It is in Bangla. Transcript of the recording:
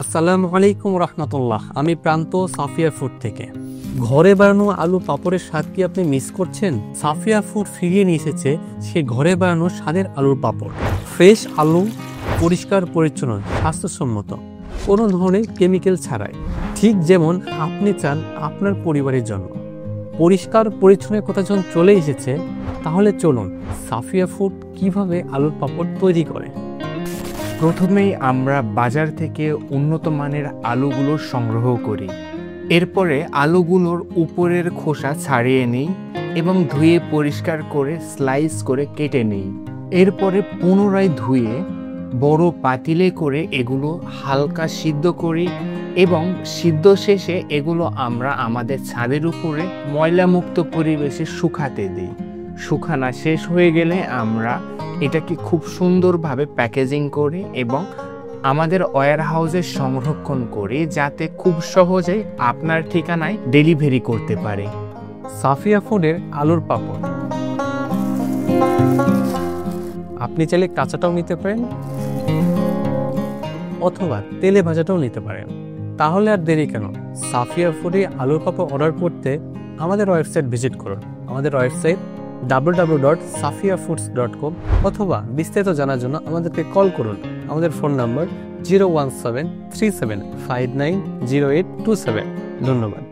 আসসালামু আলাইকুম রহমতুল্লাহ। আমি প্রান্ত সাফিয়া ফুড থেকে। ঘরে বানানো আলু পাপড়ের স্বাদ কি আপনি মিস করছেন? সাফিয়া ফুড ফিরিয়ে নিয়ে এসেছে সে ঘরে বানানো স্বাদের আলুর পাপড়। ফ্রেশ আলু, পরিষ্কার পরিচ্ছন্ন, স্বাস্থ্যসম্মত, কোনো ধরনের কেমিক্যাল ছাড়াই, ঠিক যেমন আপনি চান আপনার পরিবারের জন্য। পরিষ্কার পরিচ্ছন্নের কথা যখন চলে এসেছে, তাহলে চলুন সাফিয়া ফুড কিভাবে আলুর পাপড় তৈরি করে। প্রথমেই আমরা বাজার থেকে উন্নত মানের আলুগুলো সংগ্রহ করি। এরপরে আলুগুলোর উপরের খোসা ছাড়িয়ে নিই এবং ধুয়ে পরিষ্কার করে স্লাইস করে কেটে নিই। এরপরে পুনরায় ধুয়ে বড় পাতিলে করে এগুলো হালকা সিদ্ধ করি এবং সিদ্ধ শেষে এগুলো আমরা আমাদের ছাদের উপরে ময়লামুক্ত পরিবেশে শুকাতে দিই। শুকানো শেষ হয়ে গেলে আমরা এটাকে খুব সুন্দরভাবে প্যাকেজিং করি এবং আমাদের ওয়্যার হাউসে সংরক্ষণ করি, যাতে খুব সহজেই আপনার ঠিকানায় ডেলিভারি করতে পারে। সাফিয়া ফুডের আলুর পাপড় আপনি চাইলে কাঁচাটাও নিতে পারেন অথবা তেলে ভাজাটাও নিতে পারেন। তাহলে আর দেরি কেন, সাফিয়া ফুডে আলুর পাপড় অর্ডার করতে আমাদের ওয়েবসাইট ভিজিট করুন। আমাদের ওয়েবসাইট www.safiafoods.com অথবা বিস্তারিত জানার জন্য আমাদেরকে কল করুন। আমাদের ফোন নাম্বার 01737590827। ধন্যবাদ।